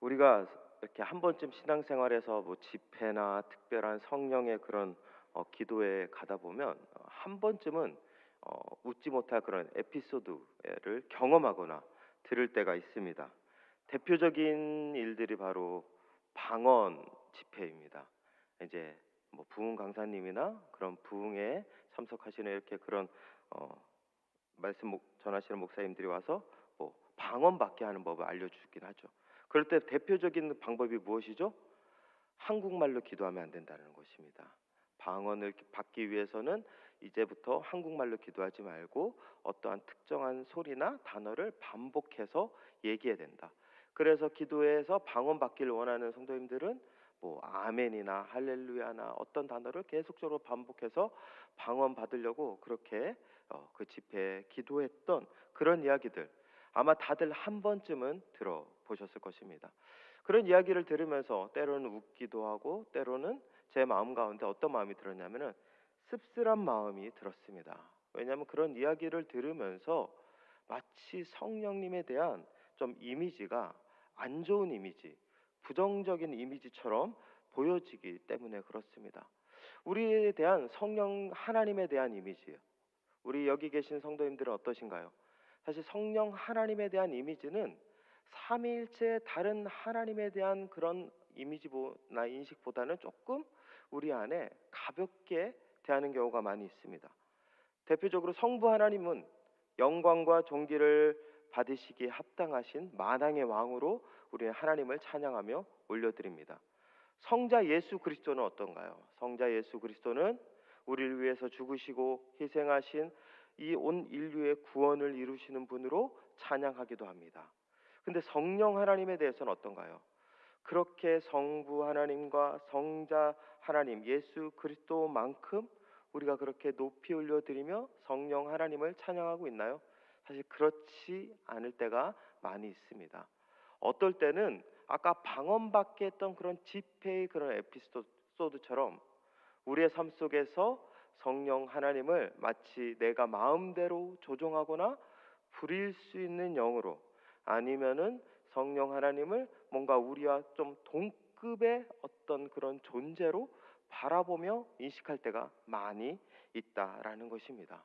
우리가 이렇게 한 번쯤 신앙생활에서 뭐 집회나 특별한 성령의 그런 기도에 가다 보면 한 번쯤은 웃지 못할 그런 에피소드를 경험하거나 들을 때가 있습니다. 대표적인 일들이 바로 방언 집회입니다. 이제 뭐 부흥 강사님이나 그런 부흥에 참석하시는 이렇게 그런 어, 전하시는 목사님들이 와서 뭐 방언 받게 하는 법을 알려주긴 하죠. 그럴 때 대표적인 방법이 무엇이죠? 한국말로 기도하면 안 된다는 것입니다. 방언을 받기 위해서는 이제부터 한국말로 기도하지 말고 어떠한 특정한 소리나 단어를 반복해서 얘기해야 된다. 그래서 기도에서 방언 받기를 원하는 성도님들은 뭐 아멘이나 할렐루야나 어떤 단어를 계속적으로 반복해서 방언 받으려고 그렇게 그 집회에 기도했던 그런 이야기들 아마 다들 한 번쯤은 들어보셨을 것입니다. 그런 이야기를 들으면서 때로는 웃기도 하고 때로는 제 마음 가운데 어떤 마음이 들었냐면은 씁쓸한 마음이 들었습니다. 왜냐하면 그런 이야기를 들으면서 마치 성령님에 대한 좀 이미지가 안 좋은 이미지, 부정적인 이미지처럼 보여지기 때문에 그렇습니다. 우리에 대한 성령 하나님에 대한 이미지예요. 우리 여기 계신 성도님들은 어떠신가요? 사실 성령 하나님에 대한 이미지는 삼위일체 다른 하나님에 대한 그런 이미지나 인식보다는 조금 우리 안에 가볍게 대하는 경우가 많이 있습니다. 대표적으로 성부 하나님은 영광과 존귀를 받으시기에 합당하신 만왕의 왕으로 우리 하나님을 찬양하며 올려드립니다. 성자 예수 그리스도는 어떤가요? 성자 예수 그리스도는 우리를 위해서 죽으시고 희생하신 이 온 인류의 구원을 이루시는 분으로 찬양하기도 합니다. 근데 성령 하나님에 대해서는 어떤가요? 그렇게 성부 하나님과 성자 하나님 예수 그리스도만큼 우리가 그렇게 높이 올려드리며 성령 하나님을 찬양하고 있나요? 사실 그렇지 않을 때가 많이 있습니다. 어떨 때는 아까 방언받게 했던 그런 집회의 그런 에피소드처럼 우리의 삶 속에서 성령 하나님을 마치 내가 마음대로 조종하거나 부릴 수 있는 영으로 아니면은 성령 하나님을 뭔가 우리와 좀 동급의 어떤 그런 존재로 바라보며 인식할 때가 많이 있다라는 것입니다.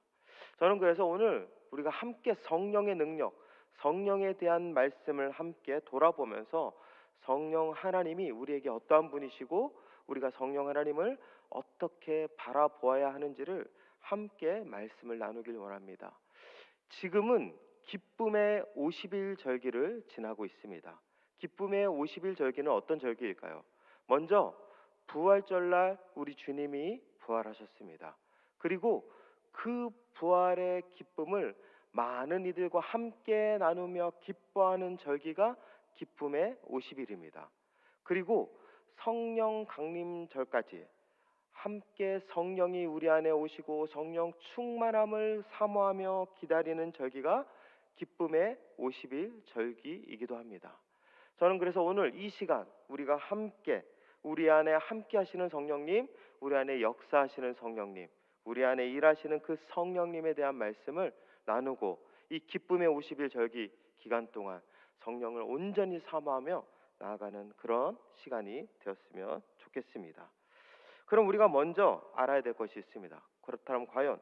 저는 그래서 오늘 우리가 함께 성령의 능력, 성령에 대한 말씀을 함께 돌아보면서 성령 하나님이 우리에게 어떠한 분이시고 우리가 성령 하나님을 어떻게 바라보아야 하는지를 함께 말씀을 나누길 원합니다. 지금은 기쁨의 50일 절기를 지나고 있습니다. 기쁨의 50일 절기는 어떤 절기일까요? 먼저 부활절날 우리 주님이 부활하셨습니다. 그리고 그 부활의 기쁨을 많은 이들과 함께 나누며 기뻐하는 절기가 기쁨의 50일입니다. 그리고 성령 강림절까지 함께 성령이 우리 안에 오시고 성령 충만함을 사모하며 기다리는 절기가 기쁨의 50일 절기이기도 합니다. 저는 그래서 오늘 이 시간 우리가 함께 우리 안에 함께 하시는 성령님, 우리 안에 역사하시는 성령님, 우리 안에 일하시는 그 성령님에 대한 말씀을 나누고 이 기쁨의 50일 절기 기간 동안 성령을 온전히 사모하며 나아가는 그런 시간이 되었으면 좋겠습니다. 그럼 우리가 먼저 알아야 될 것이 있습니다. 그렇다면 과연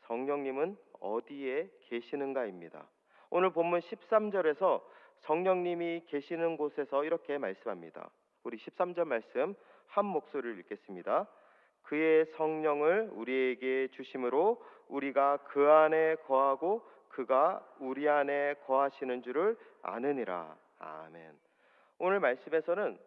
성령님은 어디에 계시는가입니다. 오늘 본문 13절에서 성령님이 계시는 곳에서 이렇게 말씀합니다. 우리 13절 말씀 한 목소리를 읽겠습니다. 그의 성령을 우리에게 주심으로 우리가 그 안에 거하고 그가 우리 안에 거하시는 줄을 아느니라. 아멘. 오늘 말씀에서는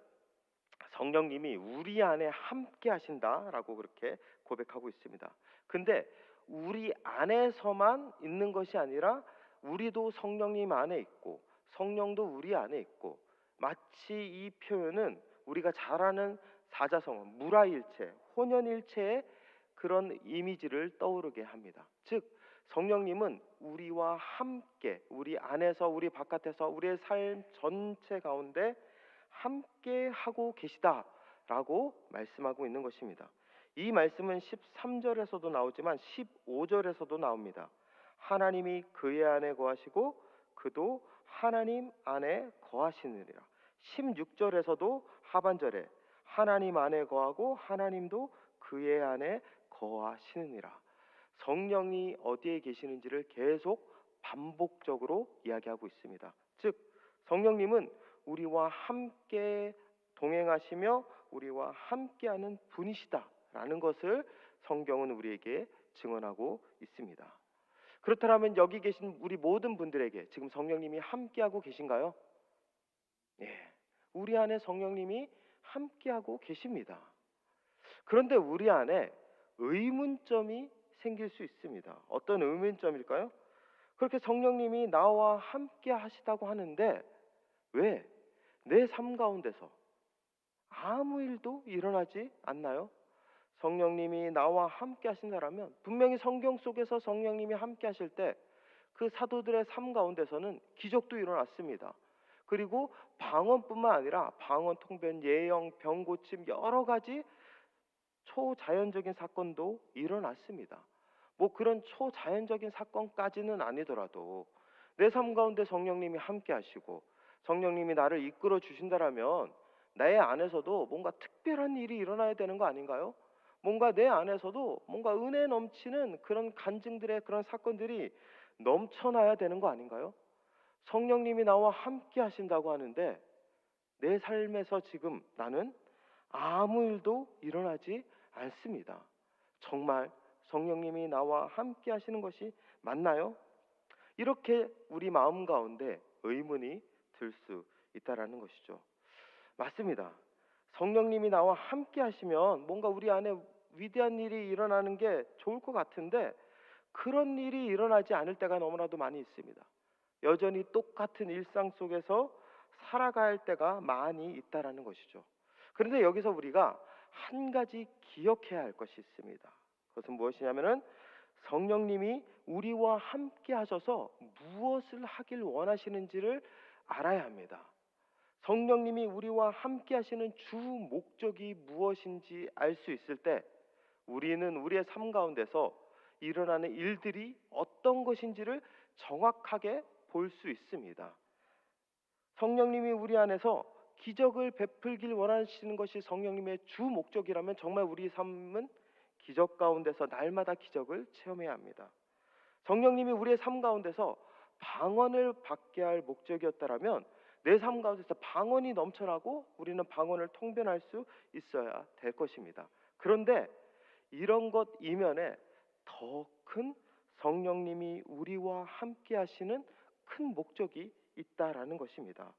성령님이 우리 안에 함께 하신다라고 그렇게 고백하고 있습니다. 근데 우리 안에서만 있는 것이 아니라 우리도 성령님 안에 있고 성령도 우리 안에 있고 마치 이 표현은 우리가 잘 아는 사자성어, 무라일체, 혼연일체의 그런 이미지를 떠오르게 합니다. 즉 성령님은 우리와 함께 우리 안에서 우리 바깥에서 우리의 삶 전체 가운데 함께 하고 계시다라고 말씀하고 있는 것입니다. 이 말씀은 13절에서도 나오지만 15절에서도 나옵니다. 하나님이 그의 안에 거하시고 그도 하나님 안에 거하시느니라. 16절에서도 하반절에 하나님 안에 거하고 하나님도 그의 안에 거하시느니라. 성령이 어디에 계시는지를 계속 반복적으로 이야기하고 있습니다. 즉 성령님은 우리와 함께 동행하시며 우리와 함께하는 분이시다라는 것을 성경은 우리에게 증언하고 있습니다. 그렇다면 여기 계신 우리 모든 분들에게 지금 성령님이 함께하고 계신가요? 예, 우리 안에 성령님이 함께하고 계십니다. 그런데 우리 안에 의문점이 생길 수 있습니다. 어떤 의문점일까요? 그렇게 성령님이 나와 함께 하시다고 하는데 왜 내 삶 가운데서 아무 일도 일어나지 않나요? 성령님이 나와 함께 하신다라면 분명히 성경 속에서 성령님이 함께 하실 때 그 사도들의 삶 가운데서는 기적도 일어났습니다. 그리고 방언뿐만 아니라 방언, 통변, 예언, 병 고침 여러 가지 초자연적인 사건도 일어났습니다. 뭐 그런 초자연적인 사건까지는 아니더라도 내 삶 가운데 성령님이 함께 하시고 성령님이 나를 이끌어 주신다라면 내 안에서도 뭔가 특별한 일이 일어나야 되는 거 아닌가요? 뭔가 내 안에서도 뭔가 은혜 넘치는 그런 간증들의 그런 사건들이 넘쳐나야 되는 거 아닌가요? 성령님이 나와 함께 하신다고 하는데 내 삶에서 지금 나는 아무 일도 일어나지 않습니다. 정말 성령님이 나와 함께 하시는 것이 맞나요? 이렇게 우리 마음 가운데 의문이 들 수 있다라는 것이죠. 맞습니다. 성령님이 나와 함께 하시면 뭔가 우리 안에 위대한 일이 일어나는 게 좋을 것 같은데 그런 일이 일어나지 않을 때가 너무나도 많이 있습니다. 여전히 똑같은 일상 속에서 살아갈 때가 많이 있다라는 것이죠. 그런데 여기서 우리가 한 가지 기억해야 할 것이 있습니다. 그것은 무엇이냐면은 성령님이 우리와 함께 하셔서 무엇을 하길 원하시는지를 알아야 합니다. 성령님이 우리와 함께 하시는 주 목적이 무엇인지 알 수 있을 때 우리는 우리의 삶 가운데서 일어나는 일들이 어떤 것인지를 정확하게 볼 수 있습니다. 성령님이 우리 안에서 기적을 베풀길 원하시는 것이 성령님의 주 목적이라면 정말 우리 삶은 기적 가운데서 날마다 기적을 체험해야 합니다. 성령님이 우리의 삶 가운데서 방언을 받게 할 목적이었다라면 내 삶 가운데서 방언이 넘쳐나고 우리는 방언을 통변할 수 있어야 될 것입니다. 그런데 이런 것 이면에 더 큰 성령님이 우리와 함께 하시는 큰 목적이 있다라는 것입니다.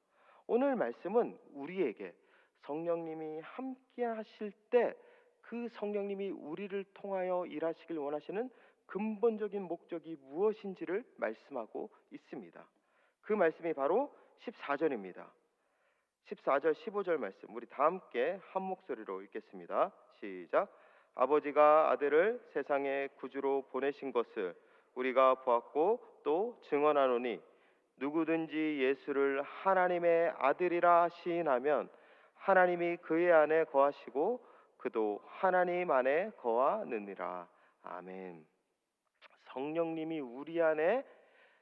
오늘 말씀은 우리에게 성령님이 함께 하실 때 그 성령님이 우리를 통하여 일하시길 원하시는 근본적인 목적이 무엇인지를 말씀하고 있습니다. 그 말씀이 바로 14절입니다. 14절 15절 말씀 우리 다 함께 한 목소리로 읽겠습니다. 시작. 아버지가 아들을 세상의 구주로 보내신 것을 우리가 보았고 또 증언하노니 누구든지 예수를 하나님의 아들이라 시인하면 하나님이 그의 안에 거하시고 그도 하나님 안에 거하느니라. 아멘. 성령님이 우리 안에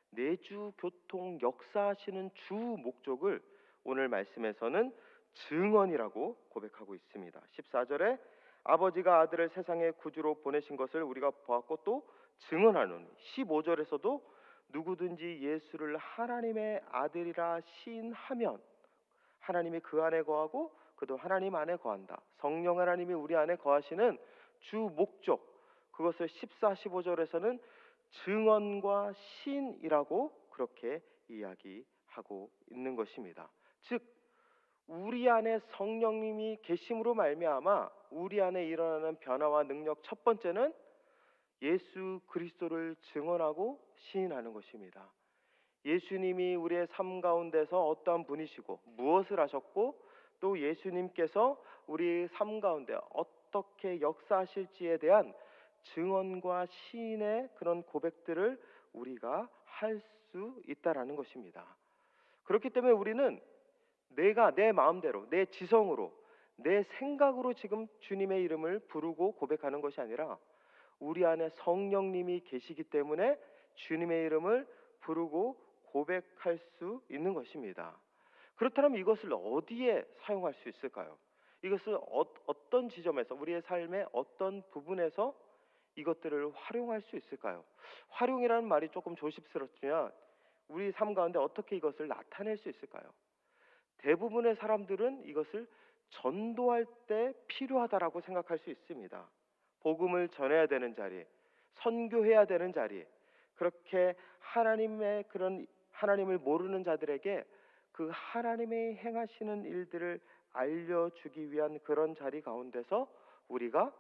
내주 교통 역사하시는 주 목적을 오늘 말씀에서는 증언이라고 고백하고 있습니다. 14절에 아버지가 아들을 세상의 구주로 보내신 것을 우리가 보았고 또 증언하노니 15절에서도 누구든지 예수를 하나님의 아들이라 시인하면 하나님이 그 안에 거하고 그도 하나님 안에 거한다. 성령 하나님이 우리 안에 거하시는 주 목적 그것을 14, 15절에서는 증언과 시인이라고 그렇게 이야기하고 있는 것입니다. 즉 우리 안에 성령님이 계심으로 말미암아 우리 안에 일어나는 변화와 능력 첫 번째는 예수 그리스도를 증언하고 시인하는 것입니다. 예수님이 우리의 삶 가운데서 어떠한 분이시고 무엇을 하셨고 또 예수님께서 우리 삶 가운데 어떻게 역사하실지에 대한 증언과 시인의 그런 고백들을 우리가 할 수 있다라는 것입니다. 그렇기 때문에 우리는 내가 내 마음대로 내 지성으로 내 생각으로 지금 주님의 이름을 부르고 고백하는 것이 아니라 우리 안에 성령님이 계시기 때문에 주님의 이름을 부르고 고백할 수 있는 것입니다. 그렇다면 이것을 어디에 사용할 수 있을까요? 이것을 어떤 지점에서, 우리의 삶의 어떤 부분에서 이것들을 활용할 수 있을까요? 활용이라는 말이 조금 조심스럽지만 우리 삶 가운데 어떻게 이것을 나타낼 수 있을까요? 대부분의 사람들은 이것을 전도할 때 필요하다라고 생각할 수 있습니다. 복음을 전해야 되는 자리, 선교해야 되는 자리, 그렇게 하나님의 그런 하나님을 모르는 자들에게 그 하나님의 행하시는 일들을 알려주기 위한 그런 자리 가운데서 우리가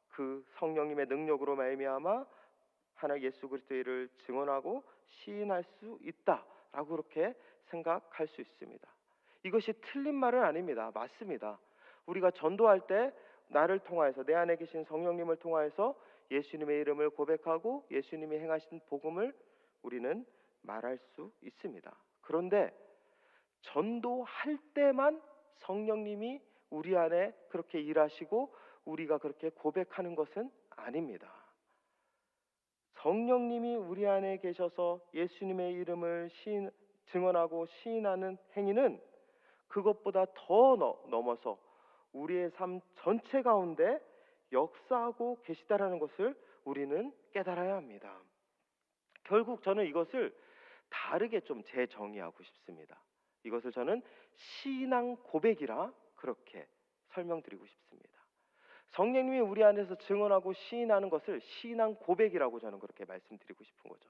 그 성령님의 능력으로 말미암아 하나 예수 그리스도의 일을 증언하고 시인할 수 있다라고 그렇게 생각할 수 있습니다. 이것이 틀린 말은 아닙니다. 맞습니다. 우리가 전도할 때 나를 통하여서, 내 안에 계신 성령님을 통하여서 예수님의 이름을 고백하고 예수님이 행하신 복음을 우리는 말할 수 있습니다. 그런데 전도할 때만 성령님이 우리 안에 그렇게 일하시고 우리가 그렇게 고백하는 것은 아닙니다. 성령님이 우리 안에 계셔서 예수님의 이름을 증언하고 시인하는 행위는 그것보다 더 넘어서 우리의 삶 전체 가운데 역사하고 계시다라는 것을 우리는 깨달아야 합니다. 결국 저는 이것을 다르게 좀 재정의하고 싶습니다. 이것을 저는 신앙 고백이라 그렇게 설명드리고 싶습니다. 성령님이 우리 안에서 증언하고 시인하는 것을 신앙 고백이라고 저는 그렇게 말씀드리고 싶은 거죠.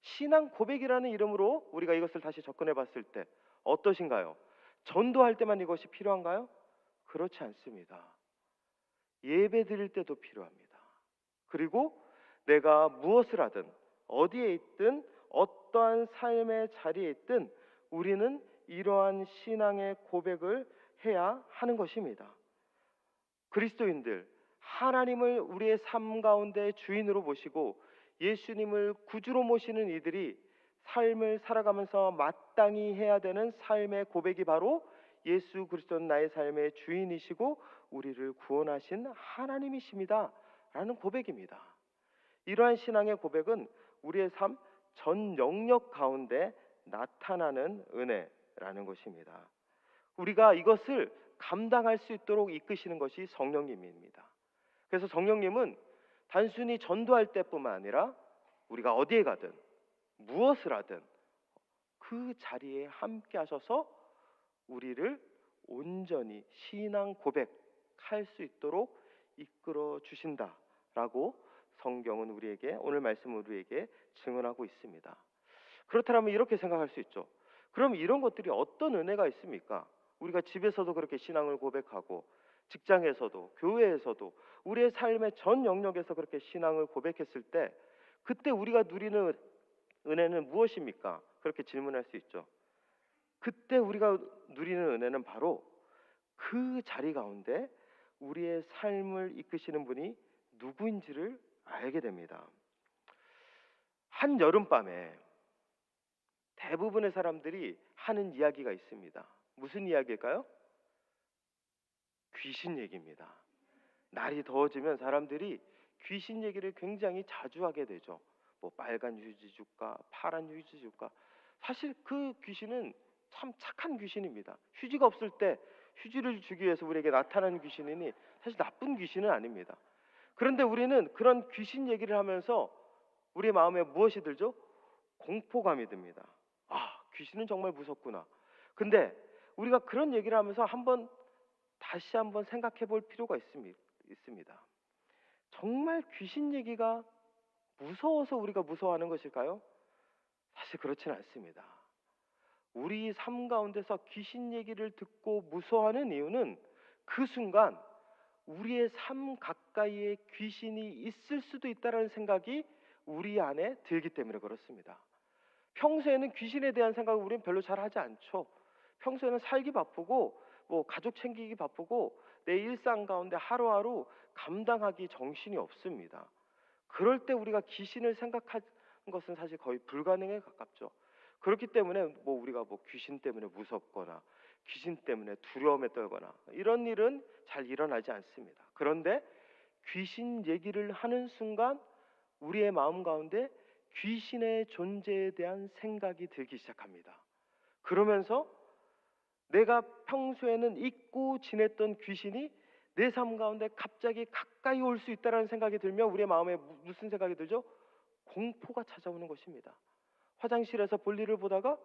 신앙 고백이라는 이름으로 우리가 이것을 다시 접근해 봤을 때 어떠신가요? 전도할 때만 이것이 필요한가요? 그렇지 않습니다. 예배 드릴 때도 필요합니다. 그리고 내가 무엇을 하든 어디에 있든 어떠한 삶의 자리에 있든 우리는 이러한 신앙의 고백을 해야 하는 것입니다. 그리스도인들, 하나님을 우리의 삶 가운데 주인으로 모시고 예수님을 구주로 모시는 이들이 삶을 살아가면서 마땅히 해야 되는 삶의 고백이 바로 예수 그리스도는 나의 삶의 주인이시고 우리를 구원하신 하나님이십니다 라는 고백입니다. 이러한 신앙의 고백은 우리의 삶 전 영역 가운데 나타나는 은혜라는 것입니다. 우리가 이것을 감당할 수 있도록 이끄시는 것이 성령님입니다. 그래서 성령님은 단순히 전도할 때뿐만 아니라 우리가 어디에 가든 무엇을 하든 그 자리에 함께 하셔서 우리를 온전히 신앙 고백할 수 있도록 이끌어 주신다라고 성경은 우리에게, 오늘 말씀은 우리에게 증언하고 있습니다. 그렇다면 이렇게 생각할 수 있죠. 그럼 이런 것들이 어떤 은혜가 있습니까? 우리가 집에서도 그렇게 신앙을 고백하고 직장에서도 교회에서도 우리의 삶의 전 영역에서 그렇게 신앙을 고백했을 때 그때 우리가 누리는 은혜는 무엇입니까? 그렇게 질문할 수 있죠. 그때 우리가 누리는 은혜는 바로 그 자리 가운데 우리의 삶을 이끄시는 분이 누구인지를 알게 됩니다. 한 여름밤에 대부분의 사람들이 하는 이야기가 있습니다. 무슨 이야기일까요? 귀신 얘기입니다. 날이 더워지면 사람들이 귀신 얘기를 굉장히 자주 하게 되죠. 뭐 빨간 휴지 줄까, 파란 휴지 줄까. 사실 그 귀신은 참 착한 귀신입니다. 휴지가 없을 때 휴지를 주기 위해서 우리에게 나타나는 귀신이니 사실 나쁜 귀신은 아닙니다. 그런데 우리는 그런 귀신 얘기를 하면서 우리의 마음에 무엇이 들죠? 공포감이 듭니다. 아, 귀신은 정말 무섭구나. 근데 우리가 그런 얘기를 하면서 다시 한번 생각해 볼 필요가 있습니다. 정말 귀신 얘기가 무서워서 우리가 무서워하는 것일까요? 사실 그렇지는 않습니다. 우리 삶 가운데서 귀신 얘기를 듣고 무서워하는 이유는 그 순간 우리의 삶 가까이에 귀신이 있을 수도 있다는 생각이 우리 안에 들기 때문에 그렇습니다. 평소에는 귀신에 대한 생각을 우리는 별로 잘 하지 않죠. 평소에는 살기 바쁘고 가족 챙기기 바쁘고 내 일상 가운데 하루하루 감당하기 정신이 없습니다. 그럴 때 우리가 귀신을 생각하는 것은 사실 거의 불가능에 가깝죠. 그렇기 때문에 우리가 귀신 때문에 무섭거나 귀신 때문에 두려움에 떨거나 이런 일은 잘 일어나지 않습니다. 그런데 귀신 얘기를 하는 순간 우리의 마음 가운데 귀신의 존재에 대한 생각이 들기 시작합니다. 그러면서 내가 평소에는 잊고 지냈던 귀신이 내 삶 가운데 갑자기 가까이 올 수 있다라는 생각이 들면 우리의 마음에 무슨 생각이 들죠? 공포가 찾아오는 것입니다. 화장실에서 볼일을 보다가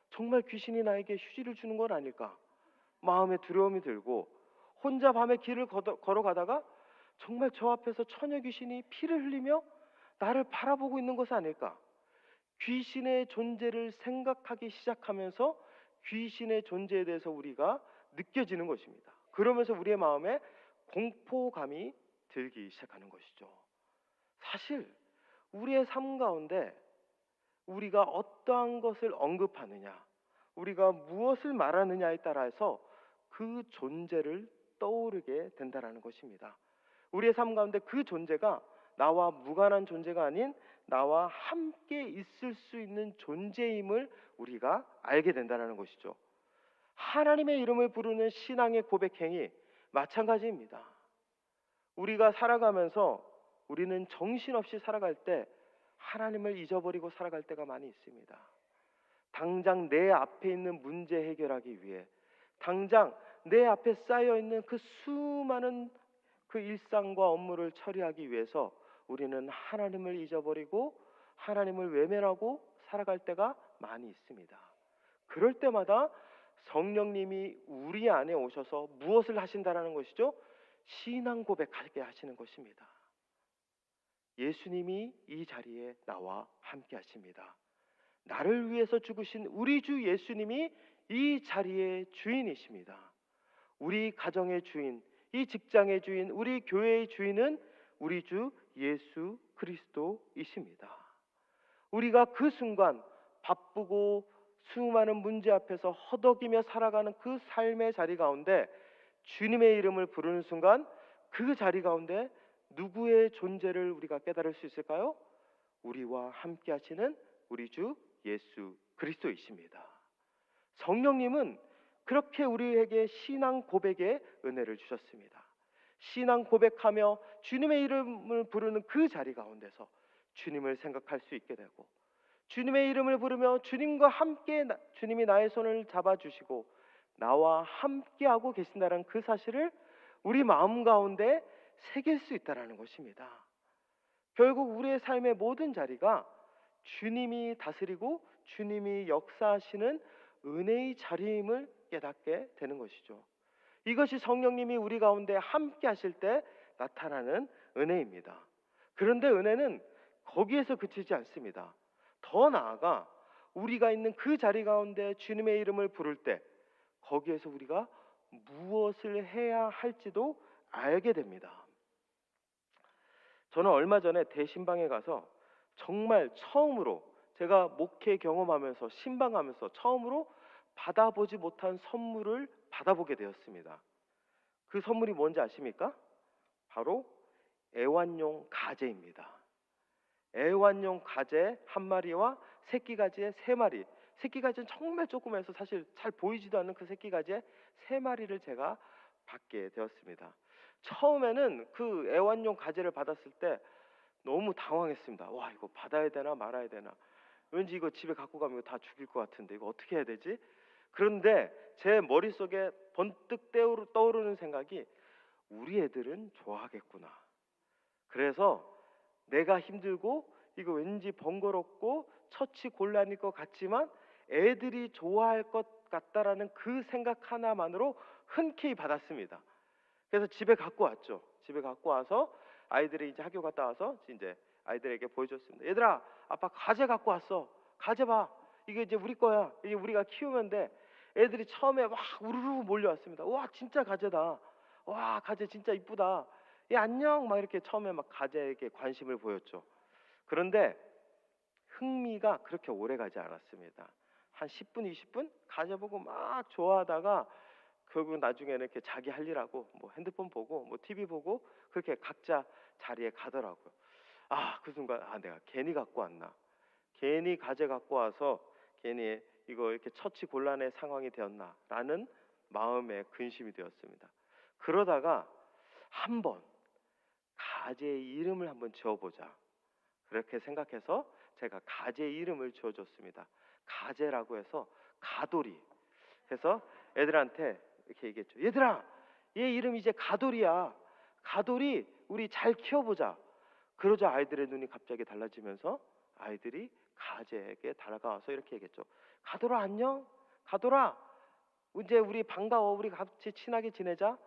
정말 귀신이 나에게 휴지를 주는 건 아닐까? 마음에 두려움이 들고, 혼자 밤에 길을 걸어가다가 정말 저 앞에서 처녀 귀신이 피를 흘리며 나를 바라보고 있는 것은 아닐까? 귀신의 존재를 생각하기 시작하면서 귀신의 존재에 대해서 우리가 느껴지는 것입니다. 그러면서 우리의 마음에 공포감이 들기 시작하는 것이죠. 사실 우리의 삶 가운데 우리가 어떠한 것을 언급하느냐, 우리가 무엇을 말하느냐에 따라서 그 존재를 떠오르게 된다라는 것입니다. 우리의 삶 가운데 그 존재가 나와 무관한 존재가 아닌 나와 함께 있을 수 있는 존재임을 우리가 알게 된다는 것이죠. 하나님의 이름을 부르는 신앙의 고백행위 마찬가지입니다. 우리가 살아가면서 우리는 정신없이 살아갈 때 하나님을 잊어버리고 살아갈 때가 많이 있습니다. 당장 내 앞에 있는 문제 해결하기 위해, 당장 내 앞에 쌓여 있는 그 수많은 그 일상과 업무를 처리하기 위해서 우리는 하나님을 잊어버리고 하나님을 외면하고 살아갈 때가 많이 있습니다. 그럴 때마다 성령님이 우리 안에 오셔서 무엇을 하신다라는 것이죠? 신앙 고백하게 하시는 것입니다. 예수님이 이 자리에 나와 함께 하십니다. 나를 위해서 죽으신 우리 주 예수님이 이 자리의 주인이십니다. 우리 가정의 주인, 이 직장의 주인, 우리 교회의 주인은 우리 주 예수 그리스도이십니다. 우리가 그 순간 바쁘고 수많은 문제 앞에서 허덕이며 살아가는 그 삶의 자리 가운데 주님의 이름을 부르는 순간 그 자리 가운데 누구의 존재를 우리가 깨달을 수 있을까요? 우리와 함께 하시는 우리 주 예수 그리스도이십니다. 성령님은 그렇게 우리에게 신앙 고백의 은혜를 주셨습니다. 신앙 고백하며 주님의 이름을 부르는 그 자리 가운데서 주님을 생각할 수 있게 되고, 주님의 이름을 부르며 주님과 함께 주님이 나의 손을 잡아주시고 나와 함께하고 계신다는 그 사실을 우리 마음 가운데 새길 수 있다는 것입니다. 결국 우리의 삶의 모든 자리가 주님이 다스리고 주님이 역사하시는 은혜의 자리임을 깨닫게 되는 것이죠. 이것이 성령님이 우리 가운데 함께 하실 때 나타나는 은혜입니다. 그런데 은혜는 거기에서 그치지 않습니다. 더 나아가 우리가 있는 그 자리 가운데 주님의 이름을 부를 때 거기에서 우리가 무엇을 해야 할지도 알게 됩니다. 저는 얼마 전에 대신방에 가서 정말 처음으로 제가 목회 경험하면서 신방하면서 처음으로 받아보지 못한 선물을 받아보게 되었습니다. 그 선물이 뭔지 아십니까? 바로 애완용 가재입니다. 애완용 가재 한 마리와 새끼 가재 세 마리. 새끼 가재는 정말 조그매서 사실 잘 보이지도 않는 그 새끼 가재 세 마리를 제가 받게 되었습니다. 처음에는 그 애완용 가재를 받았을 때 너무 당황했습니다. 와, 이거 받아야 되나 말아야 되나. 왠지 이거 집에 갖고 가면 다 죽일 것 같은데 이거 어떻게 해야 되지? 그런데 제 머릿속에 번뜩 떠오르는 생각이 우리 애들은 좋아하겠구나. 그래서 내가 힘들고 이거 왠지 번거롭고 처치 곤란일 것 같지만 애들이 좋아할 것 같다라는 그 생각 하나만으로 흔쾌히 받았습니다. 그래서 집에 갖고 왔죠. 집에 갖고 와서 아이들이 이제 학교 갔다 와서 이제 아이들에게 보여줬습니다. 얘들아, 아빠 가재 갖고 왔어. 가재 봐. 이게 이제 우리 거야. 이게 우리가 키우면 돼. 애들이 처음에 막 우르르 몰려왔습니다. 와, 진짜 가재다. 와, 가재 진짜 이쁘다. 예, 안녕. 막 이렇게 처음에 막 가재에게 관심을 보였죠. 그런데 흥미가 그렇게 오래 가지 않았습니다. 한 10분, 20분 가재 보고 막 좋아하다가 결국 나중에는 이렇게 자기 할 일하고 뭐 핸드폰 보고 뭐 TV 보고 그렇게 각자 자리에 가더라고요. 아, 그 순간 내가 괜히 갖고 왔나. 괜히 가재 갖고 와서 괜히 이거 이렇게 처치 곤란의 상황이 되었나라는 마음에 근심이 되었습니다. 그러다가 한번 가재의 이름을 한번 지어보자. 그렇게 생각해서 제가 가재 이름을 지어줬습니다. 가재라고 해서 가돌이 해서 애들한테 이렇게 얘기했죠. 얘들아, 얘 이름 이제 가돌이야. 가돌이 우리 잘 키워보자. 그러자 아이들의 눈이 갑자기 달라지면서 아이들이 가재에게 다가와서 이렇게 얘기했죠. 가돌아 안녕? 가돌아 이제 우리 반가워. 우리 같이 친하게 지내자.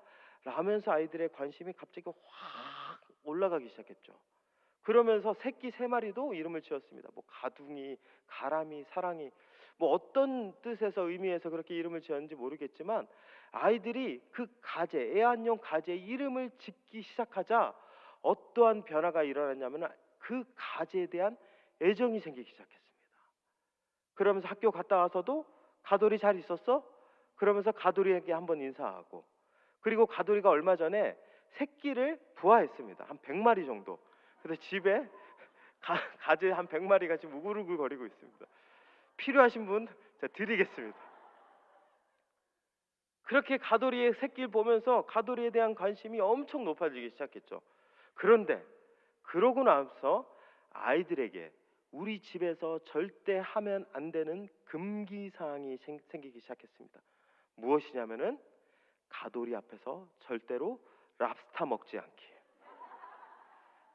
라면서 아이들의 관심이 갑자기 확 올라가기 시작했죠. 그러면서 새끼 세 마리도 이름을 지었습니다. 뭐 가둥이, 가람이, 사랑이, 뭐 어떤 뜻에서 의미에서 그렇게 이름을 지었는지 모르겠지만 아이들이 그 가재, 애완용 가재 이름을 짓기 시작하자 어떠한 변화가 일어났냐면 그 가재에 대한 애정이 생기기 시작했습니다. 그러면서 학교 갔다 와서도 가돌이 잘 있었어? 그러면서 가돌이에게 한번 인사하고, 그리고 가돌이가 얼마 전에 새끼를 부화했습니다. 한 100마리 정도. 그래서 집에 가재 한 100마리가 지금 우글우글 거리고 있습니다. 필요하신 분 제가 드리겠습니다. 그렇게 가돌이의 새끼를 보면서 가돌이에 대한 관심이 엄청 높아지기 시작했죠. 그런데 그러고 나서 아이들에게 우리 집에서 절대 하면 안 되는 금기 사항이 생기기 시작했습니다. 무엇이냐면은 가돌이 앞에서 절대로 랍스타 먹지 않기.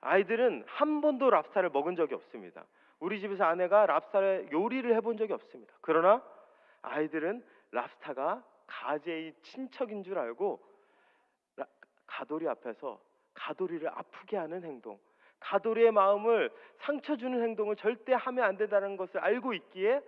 아이들은 한 번도 랍스타를 먹은 적이 없습니다. 우리 집에서 아내가 랍스타를 요리를 해본 적이 없습니다. 그러나 아이들은 랍스타가 가재의 친척인 줄 알고 가돌이 앞에서 가돌이를 아프게 하는 행동, 가돌이의 마음을 상처 주는 행동을 절대 하면 안 된다는 것을 알고 있기에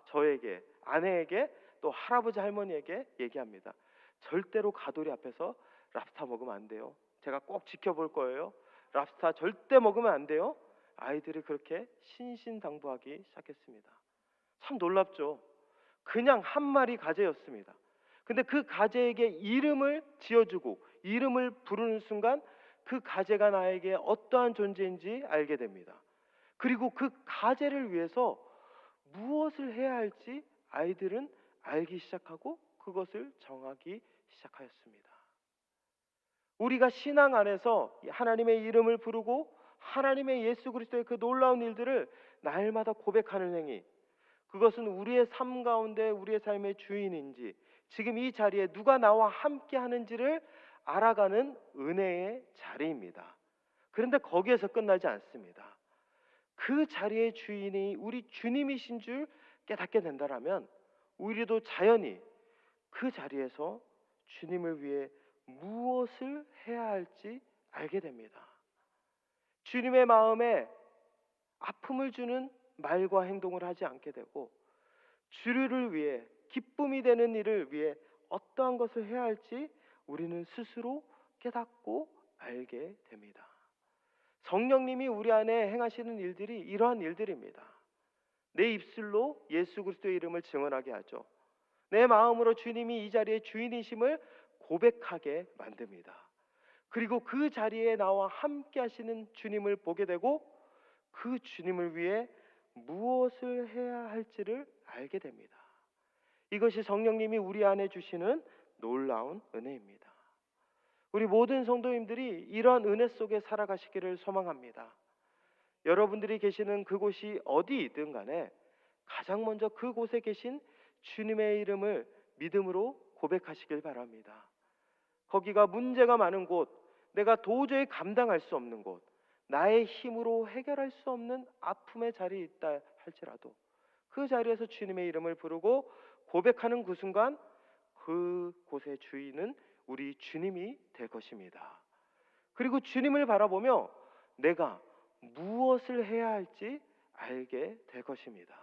저에게, 아내에게, 또 할아버지 할머니에게 얘기합니다. 절대로 가돌이 앞에서 랍스타 먹으면 안 돼요. 제가 꼭 지켜볼 거예요. 랍스타 절대 먹으면 안 돼요. 아이들이 그렇게 신신당부하기 시작했습니다. 참 놀랍죠. 그냥 한 마리 가재였습니다. 근데 그 가재에게 이름을 지어주고 이름을 부르는 순간 그 가재가 나에게 어떠한 존재인지 알게 됩니다. 그리고 그 가재를 위해서 무엇을 해야 할지 아이들은 알기 시작하고 그것을 정하기 시작하였습니다. 우리가 신앙 안에서 하나님의 이름을 부르고 하나님의 예수 그리스도의 그 놀라운 일들을 날마다 고백하는 행위, 그것은 우리의 삶 가운데 우리의 삶의 주인인지 지금 이 자리에 누가 나와 함께 하는지를 알아가는 은혜의 자리입니다. 그런데 거기에서 끝나지 않습니다. 그 자리의 주인이 우리 주님이신 줄 깨닫게 된다면 우리도 자연히 그 자리에서 주님을 위해 무엇을 해야 할지 알게 됩니다. 주님의 마음에 아픔을 주는 말과 행동을 하지 않게 되고 주를 위해 기쁨이 되는 일을 위해 어떠한 것을 해야 할지 우리는 스스로 깨닫고 알게 됩니다. 성령님이 우리 안에 행하시는 일들이 이러한 일들입니다. 내 입술로 예수 그리스도의 이름을 증언하게 하죠. 내 마음으로 주님이 이 자리의 주인이심을 고백하게 만듭니다. 그리고 그 자리에 나와 함께 하시는 주님을 보게 되고 그 주님을 위해 무엇을 해야 할지를 알게 됩니다. 이것이 성령님이 우리 안에 주시는 놀라운 은혜입니다. 우리 모든 성도님들이 이러한 은혜 속에 살아가시기를 소망합니다. 여러분들이 계시는 그곳이 어디이든 간에 가장 먼저 그곳에 계신 주님의 이름을 믿음으로 고백하시길 바랍니다. 거기가 문제가 많은 곳, 내가 도저히 감당할 수 없는 곳, 나의 힘으로 해결할 수 없는 아픔의 자리에 있다 할지라도 그 자리에서 주님의 이름을 부르고 고백하는 그 순간 그곳의 주인은 우리 주님이 될 것입니다. 그리고 주님을 바라보며 내가 무엇을 해야 할지 알게 될 것입니다.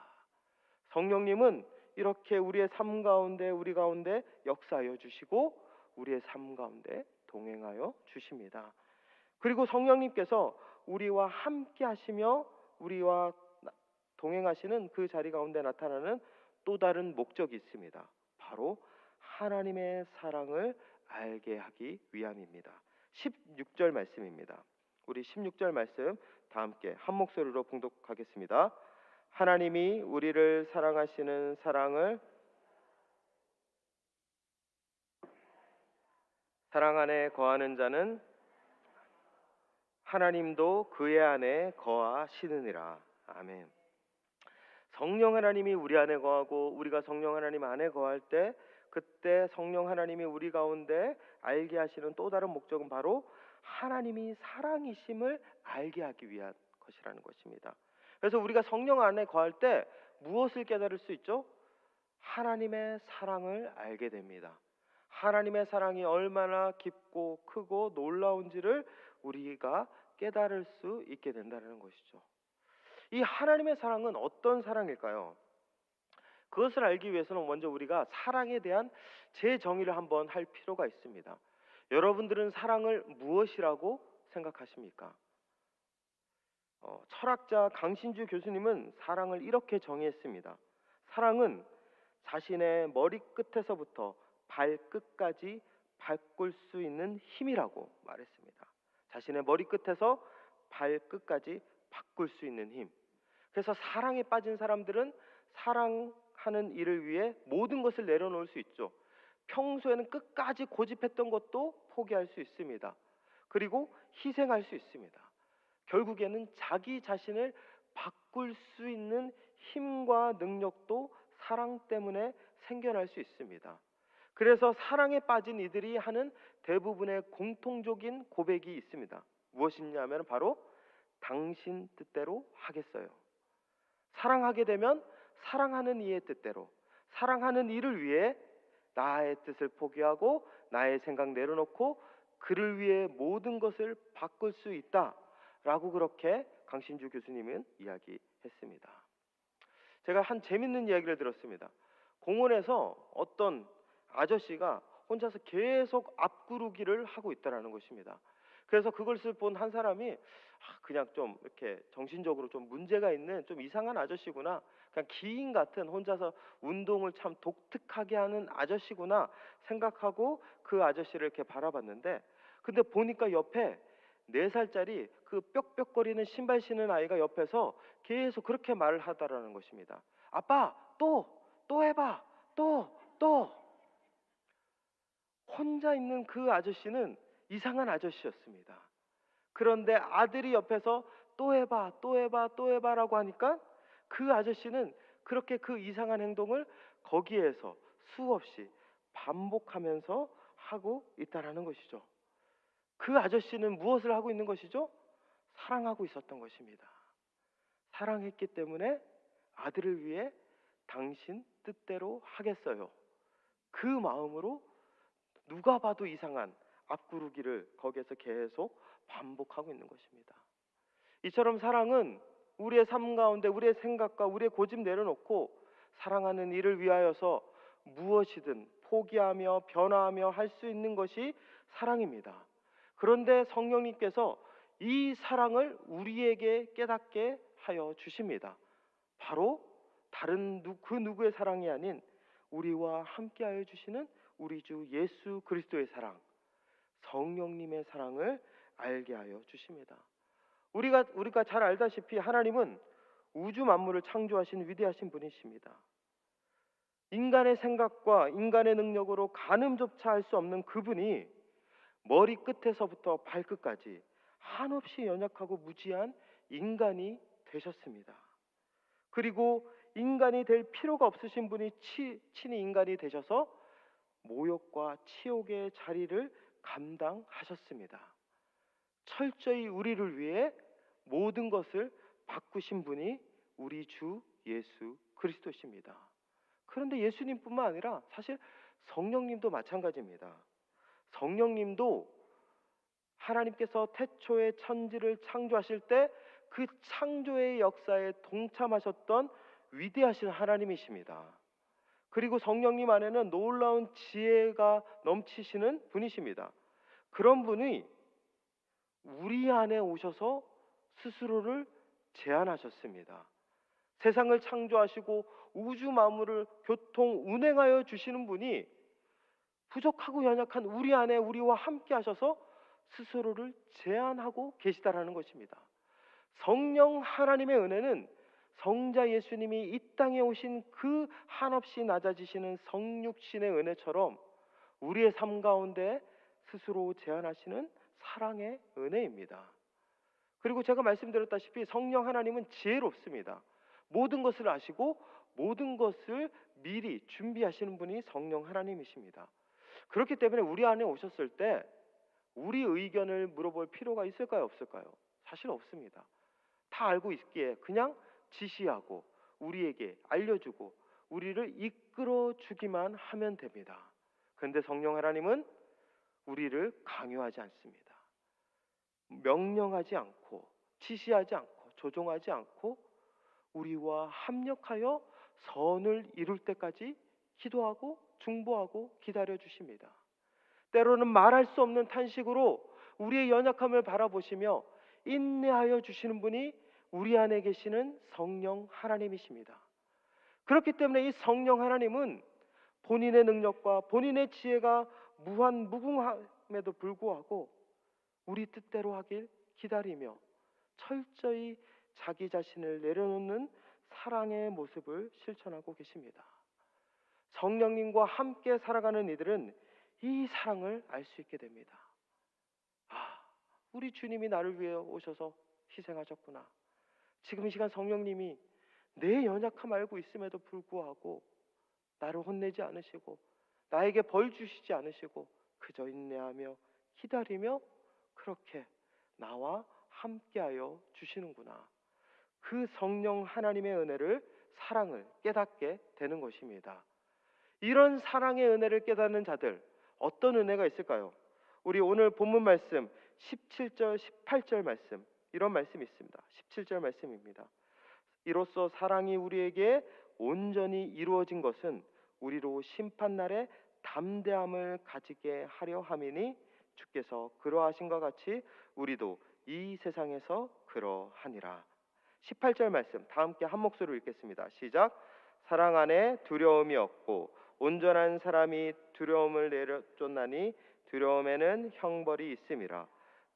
성령님은 이렇게 우리의 삶 가운데 우리 가운데 역사하여 주시고 우리의 삶 가운데 동행하여 주십니다. 그리고 성령님께서 우리와 함께 하시며 우리와 동행하시는 그 자리 가운데 나타나는 또 다른 목적이 있습니다. 바로 하나님의 사랑을 알게 하기 위함입니다. 16절 말씀입니다. 우리 16절 말씀 다 함께 한 목소리로 봉독하겠습니다. 하나님이 우리를 사랑하시는 사랑을 사랑 안에 거하는 자는 하나님도 그의 안에 거하시느니라. 아멘. 성령 하나님이 우리 안에 거하고 우리가 성령 하나님 안에 거할 때 그때 성령 하나님이 우리 가운데 알게 하시는 또 다른 목적은 바로 하나님이 사랑이심을 알게 하기 위한 것이라는 것입니다. 그래서 우리가 성령 안에 거할 때 무엇을 깨달을 수 있죠? 하나님의 사랑을 알게 됩니다. 하나님의 사랑이 얼마나 깊고 크고 놀라운지를 우리가 깨달을 수 있게 된다는 것이죠. 이 하나님의 사랑은 어떤 사랑일까요? 그것을 알기 위해서는 먼저 우리가 사랑에 대한 재정의를 한번 할 필요가 있습니다. 여러분들은 사랑을 무엇이라고 생각하십니까? 철학자 강신주 교수님은 사랑을 이렇게 정의했습니다. 사랑은 자신의 머리끝에서부터 발끝까지 바꿀 수 있는 힘이라고 말했습니다. 자신의 머리끝에서 발끝까지 바꿀 수 있는 힘. 그래서 사랑에 빠진 사람들은 사랑하는 일을 위해 모든 것을 내려놓을 수 있죠. 평소에는 끝까지 고집했던 것도 포기할 수 있습니다. 그리고 희생할 수 있습니다. 결국에는 자기 자신을 바꿀 수 있는 힘과 능력도 사랑 때문에 생겨날 수 있습니다. 그래서 사랑에 빠진 이들이 하는 대부분의 공통적인 고백이 있습니다. 무엇이냐면 바로 당신 뜻대로 하겠어요. 사랑하게 되면 사랑하는 이의 뜻대로, 사랑하는 이를 위해 나의 뜻을 포기하고 나의 생각 내려놓고 그를 위해 모든 것을 바꿀 수 있다라고 그렇게 강신주 교수님은 이야기했습니다. 제가 한 재밌는 이야기를 들었습니다. 공원에서 어떤 아저씨가 혼자서 계속 앞구르기를 하고 있다라는 것입니다. 그래서 그것을 본 한 사람이 그냥 좀 이렇게 정신적으로 좀 문제가 있는 좀 이상한 아저씨구나, 그냥 기인 같은 혼자서 운동을 참 독특하게 하는 아저씨구나 생각하고 그 아저씨를 이렇게 바라봤는데, 근데 보니까 옆에 4살짜리 그 뾱뾱거리는 신발 신은 아이가 옆에서 계속 그렇게 말을 하다라는 것입니다. 아빠 또 해봐, 또. 혼자 있는 그 아저씨는 이상한 아저씨였습니다. 그런데 아들이 옆에서 또 해봐라고 하니까 그 아저씨는 그렇게 그 이상한 행동을 거기에서 수없이 반복하면서 하고 있다라는 것이죠. 그 아저씨는 무엇을 하고 있는 것이죠? 사랑하고 있었던 것입니다. 사랑했기 때문에 아들을 위해 당신 뜻대로 하겠어요. 그 마음으로 누가 봐도 이상한 앞구르기를 거기에서 계속 반복하고 있는 것입니다. 이처럼 사랑은 우리의 삶 가운데 우리의 생각과 우리의 고집 내려놓고 사랑하는 이를 위하여서 무엇이든 포기하며 변화하며 할 수 있는 것이 사랑입니다. 그런데 성령님께서 이 사랑을 우리에게 깨닫게 하여 주십니다. 바로 다른 그 누구의 사랑이 아닌 우리와 함께하여 주시는 우리 주 예수 그리스도의 사랑, 성령님의 사랑을 알게 하여 주십니다. 우리가 잘 알다시피 하나님은 우주 만물을 창조하신 위대하신 분이십니다. 인간의 생각과 인간의 능력으로 가늠조차 할 수 없는 그분이 머리 끝에서부터 발끝까지 한없이 연약하고 무지한 인간이 되셨습니다. 그리고 인간이 될 필요가 없으신 분이 친히 인간이 되셔서 모욕과 치욕의 자리를 감당하셨습니다. 철저히 우리를 위해 모든 것을 바꾸신 분이 우리 주 예수 그리스도십니다. 그런데 예수님뿐만 아니라 사실 성령님도 마찬가지입니다. 성령님도 하나님께서 태초에 천지를 창조하실 때 그 창조의 역사에 동참하셨던 위대하신 하나님이십니다. 그리고 성령님 안에는 놀라운 지혜가 넘치시는 분이십니다. 그런 분이 우리 안에 오셔서 스스로를 제한하셨습니다. 세상을 창조하시고 우주 만물을 교통 운행하여 주시는 분이 부족하고 연약한 우리 안에 우리와 함께 하셔서 스스로를 제한하고 계시다라는 것입니다. 성령 하나님의 은혜는 성자 예수님이 이 땅에 오신 그 한없이 낮아지시는 성육신의 은혜처럼 우리의 삶 가운데 스스로 제한하시는 사랑의 은혜입니다. 그리고 제가 말씀드렸다시피 성령 하나님은 지혜롭습니다. 모든 것을 아시고 모든 것을 미리 준비하시는 분이 성령 하나님이십니다. 그렇기 때문에 우리 안에 오셨을 때 우리 의견을 물어볼 필요가 있을까요, 없을까요? 사실 없습니다. 다 알고 있기에 그냥 지시하고 우리에게 알려주고 우리를 이끌어 주기만 하면 됩니다. 그런데 성령 하나님은 우리를 강요하지 않습니다. 명령하지 않고 지시하지 않고 조종하지 않고 우리와 합력하여 선을 이룰 때까지 기도하고 중보하고 기다려 주십니다. 때로는 말할 수 없는 탄식으로 우리의 연약함을 바라보시며 인내하여 주시는 분이 우리 안에 계시는 성령 하나님이십니다. 그렇기 때문에 이 성령 하나님은 본인의 능력과 본인의 지혜가 무궁함에도 불구하고 우리 뜻대로 하길 기다리며 철저히 자기 자신을 내려놓는 사랑의 모습을 실천하고 계십니다. 성령님과 함께 살아가는 이들은 이 사랑을 알 수 있게 됩니다. 아, 우리 주님이 나를 위해 오셔서 희생하셨구나. 지금 이 시간 성령님이 내 연약함 알고 있음에도 불구하고 나를 혼내지 않으시고 나에게 벌 주시지 않으시고 그저 인내하며 기다리며 그렇게 나와 함께하여 주시는구나. 그 성령 하나님의 은혜를, 사랑을 깨닫게 되는 것입니다. 이런 사랑의 은혜를 깨닫는 자들, 어떤 은혜가 있을까요? 우리 오늘 본문 말씀 17절 18절 말씀, 이런 말씀이 있습니다. 17절 말씀입니다. 이로써 사랑이 우리에게 온전히 이루어진 것은 우리로 심판날에 담대함을 가지게 하려 함이니 주께서 그러하신 것 같이 우리도 이 세상에서 그러하니라. 18절 말씀 다 함께 한 목소리로 읽겠습니다. 시작. 사랑 안에 두려움이 없고 온전한 사람이 두려움을 내려쫓나니 두려움에는 형벌이 있음이라.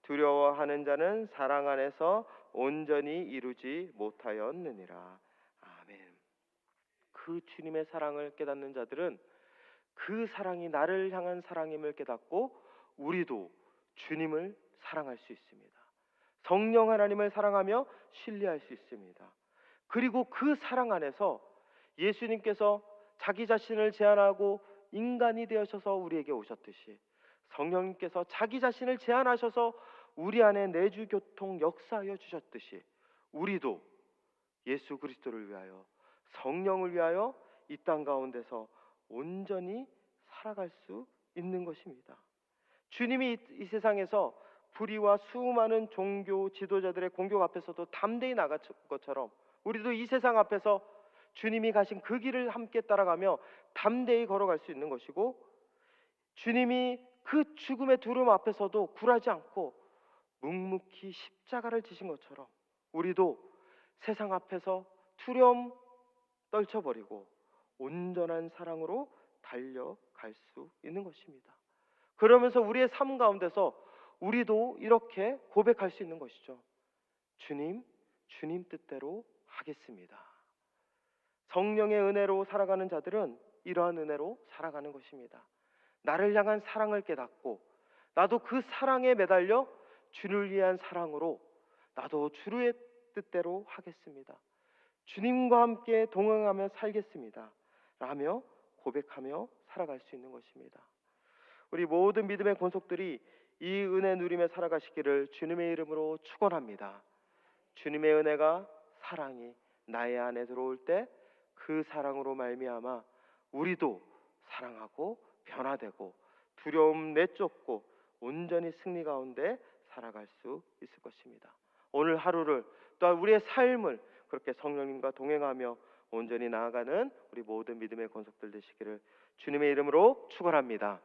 두려워하는 자는 사랑 안에서 온전히 이루지 못하였느니라. 아멘. 그 주님의 사랑을 깨닫는 자들은 그 사랑이 나를 향한 사랑임을 깨닫고 우리도 주님을 사랑할 수 있습니다. 성령 하나님을 사랑하며 신뢰할 수 있습니다. 그리고 그 사랑 안에서 예수님께서 자기 자신을 제한하고 인간이 되어셔서 우리에게 오셨듯이 성령님께서 자기 자신을 제한하셔서 우리 안에 내주 교통 역사하여 주셨듯이 우리도 예수 그리스도를 위하여 성령을 위하여 이 땅 가운데서 온전히 살아갈 수 있는 것입니다. 주님이 이 세상에서 불의와 수많은 종교 지도자들의 공격 앞에서도 담대히 나간 것처럼 우리도 이 세상 앞에서 주님이 가신 그 길을 함께 따라가며 담대히 걸어갈 수 있는 것이고, 주님이 그 죽음의 두려움 앞에서도 굴하지 않고 묵묵히 십자가를 지신 것처럼 우리도 세상 앞에서 두려움 떨쳐버리고 온전한 사랑으로 달려갈 수 있는 것입니다. 그러면서 우리의 삶 가운데서 우리도 이렇게 고백할 수 있는 것이죠. 주님 뜻대로 하겠습니다. 성령의 은혜로 살아가는 자들은 이러한 은혜로 살아가는 것입니다. 나를 향한 사랑을 깨닫고 나도 그 사랑에 매달려 주를 위한 사랑으로 나도 주의 뜻대로 하겠습니다. 주님과 함께 동행하며 살겠습니다 라며 고백하며 살아갈 수 있는 것입니다. 우리 모든 믿음의 권속들이 이 은혜 누리며 살아가시기를 주님의 이름으로 축원합니다. 주님의 은혜가, 사랑이 나의 안에 들어올 때 그 사랑으로 말미암아 우리도 사랑하고 변화되고 두려움 내쫓고 온전히 승리 가운데 살아갈 수 있을 것입니다. 오늘 하루를 또한 우리의 삶을 그렇게 성령님과 동행하며 온전히 나아가는 우리 모든 믿음의 권속들 되시기를 주님의 이름으로 축원합니다.